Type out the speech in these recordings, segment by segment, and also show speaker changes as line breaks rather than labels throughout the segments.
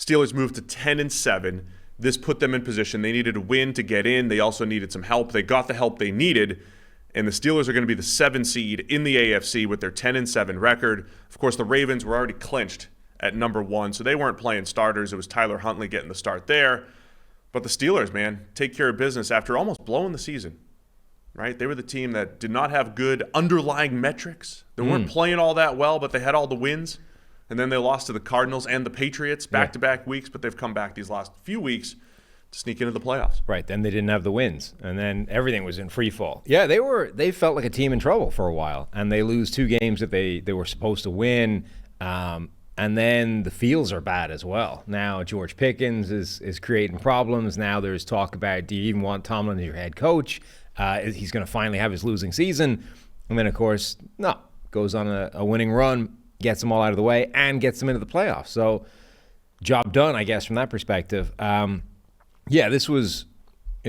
Steelers moved to 10-7. This put them in position. They needed a win to get in. They also needed some help. They got the help they needed, and the Steelers are going to be the 7 seed in the AFC with their 10-7 record. Of course, the Ravens were already clinched at number 1, so they weren't playing starters. It was Tyler Huntley getting the start there. But the Steelers, man, take care of business after almost blowing the season, right? They were the team that did not have good underlying metrics. They weren't playing all that well, but they had all the wins. And then they lost to the Cardinals and the Patriots back-to-back weeks, but they've come back these last few weeks to sneak into the playoffs.
Right, then they didn't have the wins, and then everything was in free fall. Yeah, they felt like a team in trouble for a while, and they lose 2 games that they were supposed to win, and then the fields are bad as well. Now George Pickens is creating problems. Now there's talk about, do you even want Tomlin as your head coach? He's going to finally have his losing season. And then, of course, goes on a winning run, gets them all out of the way, and gets them into the playoffs. So job done, I guess, from that perspective. It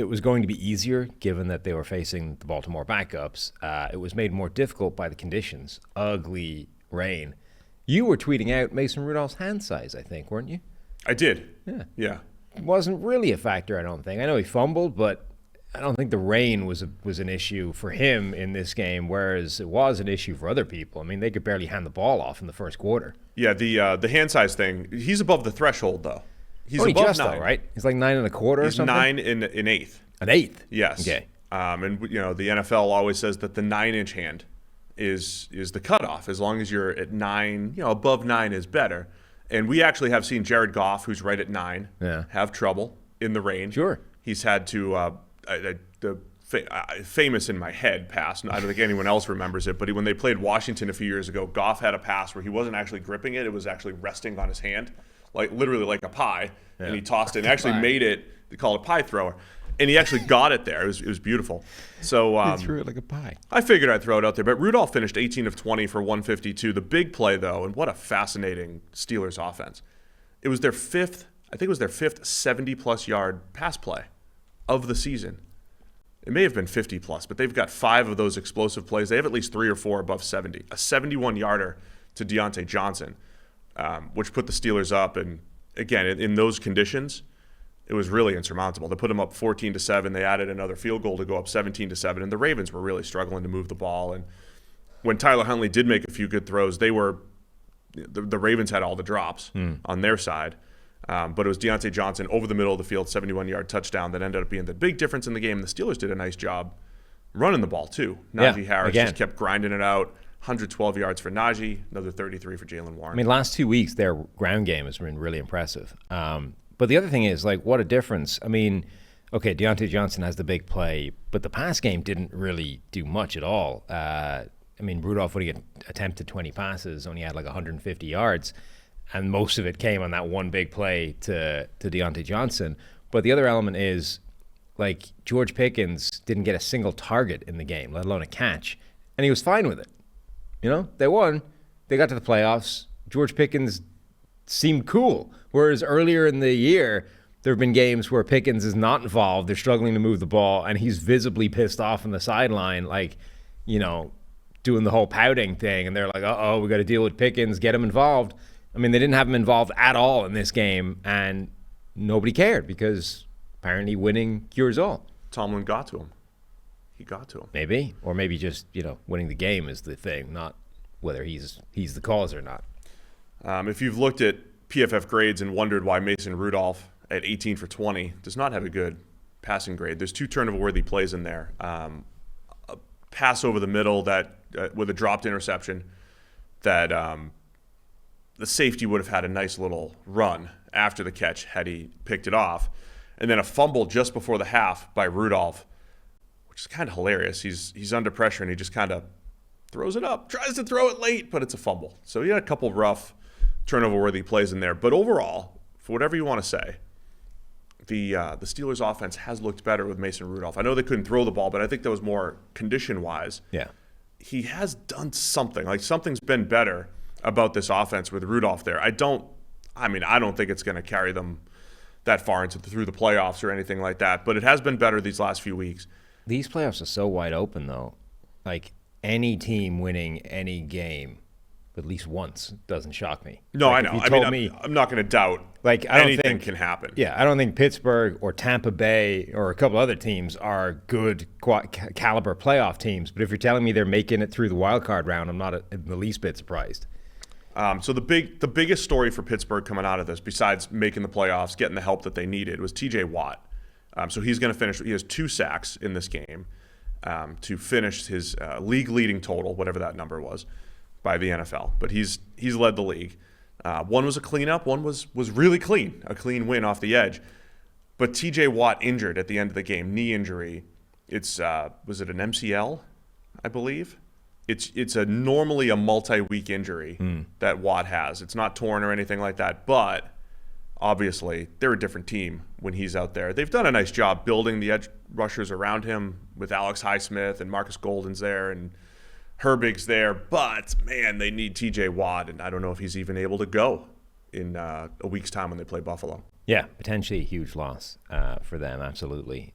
was going to be easier given that they were facing the Baltimore backups. It was made more difficult by the conditions. Ugly rain. You were tweeting out Mason Rudolph's hand size, I think, weren't you?
I did.
Yeah. It wasn't really a factor, I don't think. I know he fumbled, but I don't think the rain was an issue for him in this game, whereas it was an issue for other people. I mean, they could barely hand the ball off in the first quarter.
Yeah, the hand size thing, he's above the threshold, though. He's
only
above
just
9.
Though, right? He's like 9 1/4 or something?
He's 9 in eighth.
An eighth?
Yes.
Okay.
And, the NFL always says that the 9-inch hand is the cutoff. As long as you're at 9, above 9 is better. And we actually have seen Jared Goff, who's right at 9, have trouble in the rain.
Sure.
He's had to famous in my head pass. I don't think anyone else remembers it, but when they played Washington a few years ago, Goff had a pass where he wasn't actually gripping it. It was actually resting on his hand, literally like a pie, and he tossed it and actually made it. They call it a pie thrower. And he actually got it there. It was beautiful. So
he threw it like a pie.
I figured I'd throw it out there. But Rudolph finished 18 of 20 for 152. The big play, though, and what a fascinating Steelers offense. It was their fifth 70-plus yard pass play of the season. It may have been 50-plus, but they've got 5 of those explosive plays. They have at least 3 or 4 above 70. A 71-yarder to Deontay Johnson, which put the Steelers up. And, again, in those conditions, it was really insurmountable. They put them up 14-7. They added another field goal to go up 17-7. And the Ravens were really struggling to move the ball. And when Tyler Huntley did make a few good throws, the Ravens had all the drops on their side. But it was Deontay Johnson over the middle of the field, 71-yard touchdown that ended up being the big difference in the game. The Steelers did a nice job running the ball, too. Najee Harris just kept grinding it out. 112 yards for Najee, another 33 for Jaylen Warren.
I mean, last 2 weeks, their ground game has been really impressive. But the other thing is, what a difference. I mean, okay, Deontay Johnson has the big play, but the pass game didn't really do much at all. Rudolph, when he attempted 20 passes, only had 150 yards. And most of it came on that one big play to Deontay Johnson. But the other element is, George Pickens didn't get a single target in the game, let alone a catch. And he was fine with it. They won. They got to the playoffs. George Pickens seemed cool. Whereas earlier in the year, there have been games where Pickens is not involved. They're struggling to move the ball, and he's visibly pissed off on the sideline, doing the whole pouting thing. And they're like, uh-oh, we got to deal with Pickens, get him involved. I mean, they didn't have him involved at all in this game, and nobody cared because apparently winning cures all.
Tomlin got to him. He got to him.
Maybe. Or maybe just, winning the game is the thing, not whether he's the cause or not.
If you've looked at PFF grades and wondered why Mason Rudolph at 18 for 20 does not have a good passing grade, there's 2 turnover-worthy plays in there. A pass over the middle that with a dropped interception that the safety would have had a nice little run after the catch had he picked it off. And then a fumble just before the half by Rudolph, which is kind of hilarious. He's under pressure and he just kind of throws it up, tries to throw it late, but it's a fumble. So he had a couple rough turnover-worthy plays in there. But overall, for whatever you want to say, the Steelers' offense has looked better with Mason Rudolph. I know they couldn't throw the ball, but I think that was more condition-wise.
Yeah.
He has done something. Something's been better about this offense with Rudolph there. I don't think it's going to carry them that far through the playoffs or anything like that, but it has been better these last few weeks.
These playoffs are so wide open, though. Any team winning any game at least once doesn't shock me.
No,
Like,
I know.
if you
I
told
mean, I'm not going to doubt
like, I don't
anything
think
can happen.
Yeah, I don't think Pittsburgh or Tampa Bay or a couple other teams are good caliber playoff teams. But if you're telling me they're making it through the wild card round, I'm not in the least bit surprised.
So the biggest story for Pittsburgh coming out of this, besides making the playoffs, getting the help that they needed, was T.J. Watt. So he's going to finish. He has 2 sacks in this game to finish his league-leading total, whatever that number was, by the NFL. But he's led the league. One was a cleanup. One was really clean, a clean win off the edge. But T.J. Watt injured at the end of the game, knee injury. It's was it an MCL, I believe? It's normally a multi-week injury that Watt has. It's not torn or anything like that, but obviously they're a different team when he's out there. They've done a nice job building the edge rushers around him with Alex Highsmith and Marcus Golden's there and Herbig's there, but man, they need TJ Watt, and I don't know if he's even able to go in a week's time when they play Buffalo.
Yeah, potentially a huge loss for them. Absolutely,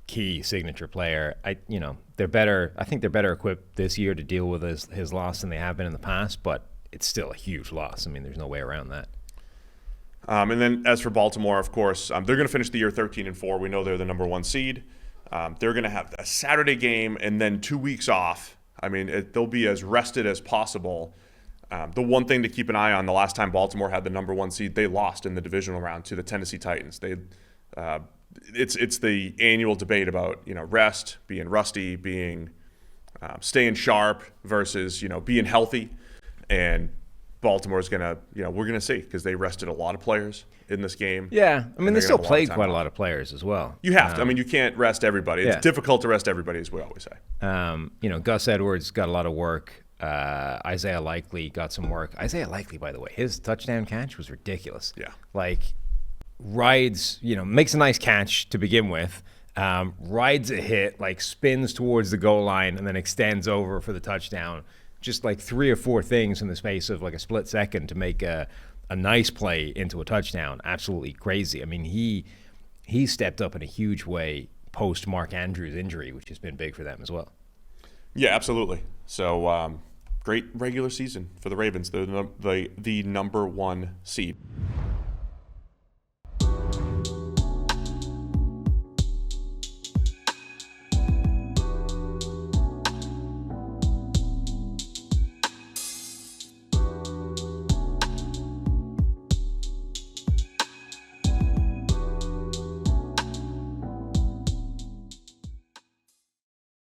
key signature player. They're better. I think they're better equipped this year to deal with his loss than they have been in the past, but it's still a huge loss. I mean, there's no way around that.
And then as for Baltimore, of course, they're going to finish the year 13-4. We know they're the number 1 seed. They're going to have a Saturday game and then 2 weeks off. I mean, they'll be as rested as possible. The one thing to keep an eye on, the last time Baltimore had the number 1 seed, they lost in the divisional round to the Tennessee Titans. It's the annual debate about rest, being rusty, being staying sharp versus being healthy, and Baltimore's gonna we're gonna see because they rested a lot of players in this game.
Yeah, I mean they still played quite a
off.
lot of players as well.
You have to. I mean you can't rest everybody. It's difficult to rest everybody, as we always say.
Gus Edwards got a lot of work. Isaiah Likely got some work. Isaiah Likely, by the way, his touchdown catch was ridiculous.
Yeah.
Like rides, makes a nice catch to begin with. Rides a hit, like spins towards the goal line and then extends over for the touchdown. Just like 3 or 4 things in the space of like a split second to make a nice play into a touchdown. Absolutely crazy. I mean, he stepped up in a huge way post Mark Andrews injury, which has been big for them as well.
Yeah, absolutely. So great regular season for the Ravens. They're the number 1 seed.